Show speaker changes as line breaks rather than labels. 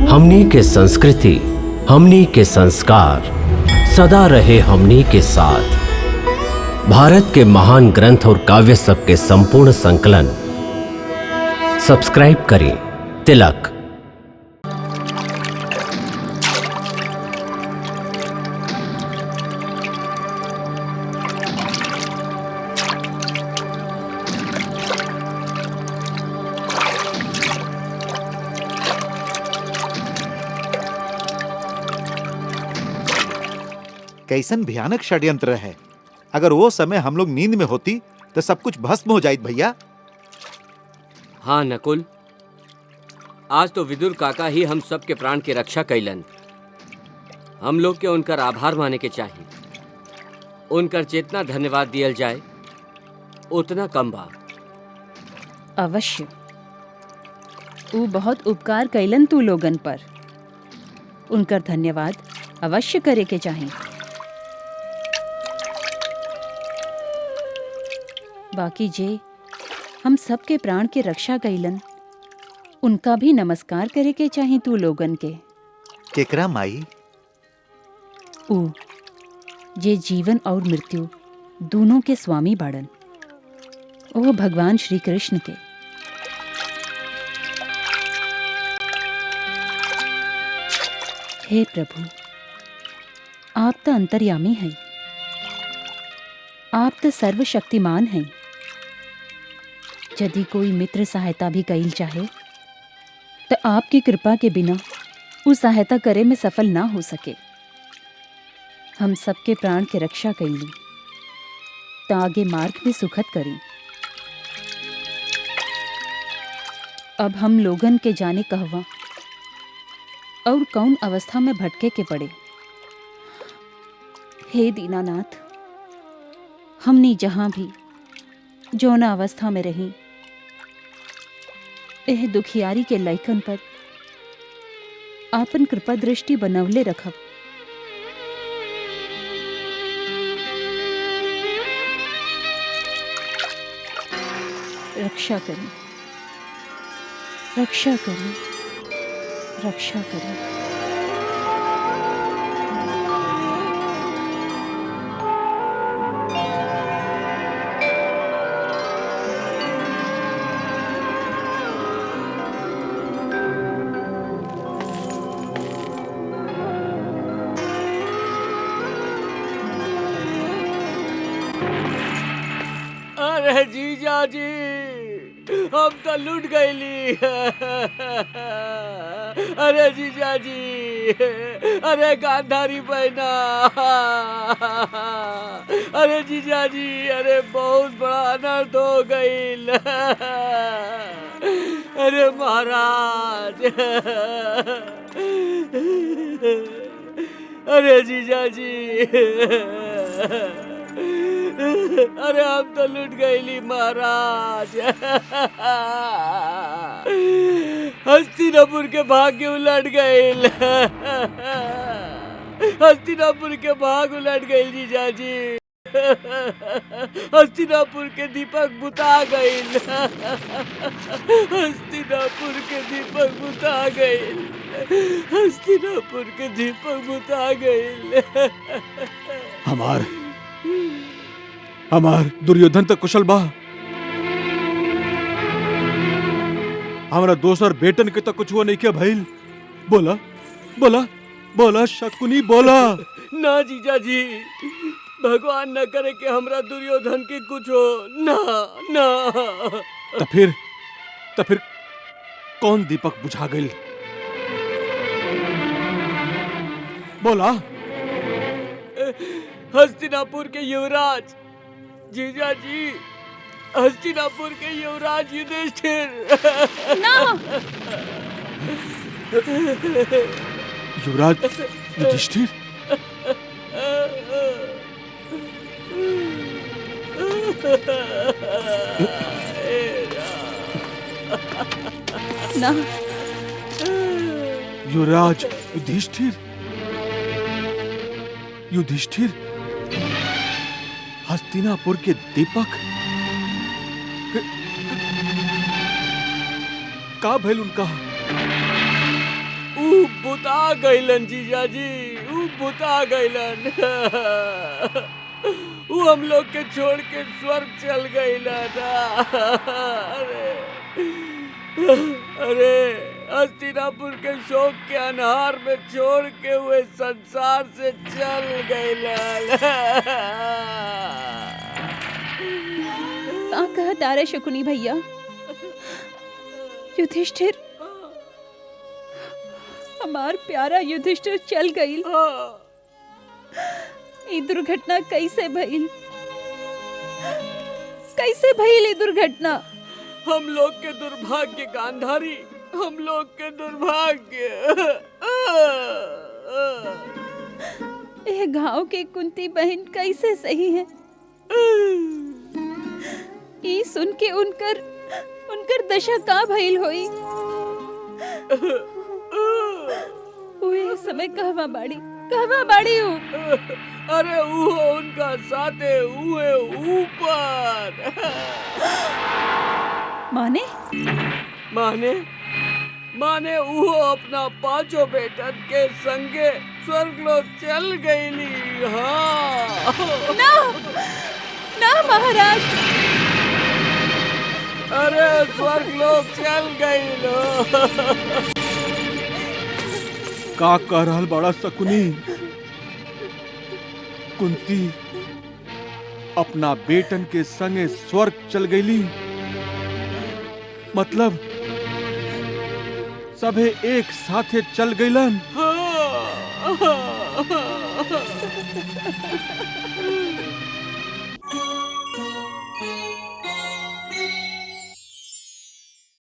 हमनी के संस्कृति, हमनी के संस्कार सदा रहे हमनी के साथ। भारत के महान ग्रंथ और काव्य सब के संपूर्ण संकलन सब्सक्राइब करें तिलक।
कैसन भयानक षड्यंत्र है। अगर वो समय हम लोग नींद में होती तो सब कुछ भस्म हो जाइत भैया।
हाँ नकुल, आज तो विदुर काका ही हम सब के प्राण की रक्षा कैलन। हम लोग के उनकर आभार माने के चाहिए। उनकर जितना धन्यवाद दियल जाए उतना कम बा।
अवश्य, ऊ बहुत उपकार कैलन तू लोगन पर। उनकर धन्यवाद अवश्य करे के चाहिए। बाकी जे हम सब के प्राण के रक्षा कैलन, उनका भी नमस्कार करे के चाहिए तू लोगन के।
केकरा माई?
ऊ जे जीवन और मृत्यु दोनों के स्वामी बाड़न, ओ भगवान श्री कृष्ण के। हे प्रभु, आप तो अंतर्यामी हैं, आप तो सर्वशक्तिमान हैं। यदि कोई मित्र सहायता भी कईल चाहे तो आपकी कृपा के बिना उस सहायता करे में सफल ना हो सके। हम सबके प्राण के रक्षा कैली तो आगे मार्ग भी सुखद करी। अब हम लोगन के जाने कहवा और कौन अवस्था में भटके के पड़े। हे दीनानाथ, हमनी जहां भी जौन अवस्था में रही, एह दुखियारी के लइकन पर आपन कृपा दृष्टि बनवले रखब। रक्षा करें, रक्षा करें, रक्षा करें।
अरे जीजा जी, हम तो लूट गईली। अरे जीजा जी, अरे गांधारी बहना, अरे जीजा जी, अरे बहुत बड़ा अनर्थ हो गईल। अरे महाराज, अरे जीजा जी, अरे हम तो लूट गईली महाराज। हस्तिनापुर के भाग्य उलट गईल। हस्तिनापुर के भाग उलट गईल जीजा जी। हस्तिनापुर के दीपक बुता गईल। हस्तिनापुर के दीपक बुता गईल। हस्तिनापुर के दीपक बुता गईल।
हमार दुर्योधन तक कुशल बा। हमारा दोसर बेटन के तक कुछ हुआ नहीं क्या भइल? बोला बोला बोला शकुनी, बोला।
ना जीजा जी, भगवान न करे कि हमरा दुर्योधन के कुछ हो। ना ना।
तो फिर कौन दीपक बुझा गईल? बोला।
हस्तिनापुर के युवराज जीजा जी, हस्तिनापुर के युवराज युधिष्ठिर।
युवराज युधिष्ठिर?
ना,
युवराज युधिष्ठिर? युधिष्ठिर हस्तिनापुर के दीपक? का भइल उनका?
ऊ बुता गईलन जीजाजी, ऊ बुता गईलन। ऊ हम लोग के छोड़ के स्वर्ग चल गईलन। अरे हस्तिनापुर के शोक के अनहार में छोड़ के हुए संसार से चल गईलन।
का कहत आ रहे शकुनी भैया? युधिष्ठिर, हमार प्यारा युधिष्ठिर चल गईल। ई दुर्घटना कैसे भइल? कैसे भइल ई दुर्घटना?
हम लोग के दुर्भाग्य गांधारी, हम लोग के दुर्भाग्य।
यह गांव के कुंती बहन कैसे सही है? ई सुन के उनकर दशा का भइल होई? उहे समय कहवा बाड़ी हूँ।
अरे वो उनका साथे हुए ऊपर।
माने
माने वो अपना पांचों बेटन के संगे स्वर्गलोक चल गईली। हाँ
ना महाराज,
अरे स्वर्गलोक चल गईलो।
का कह रहल बड़ा शकुनी? कुंती अपना बेटन के संगे स्वर्ग चल गईली, मतलब सभे एक साथे चल गईलन।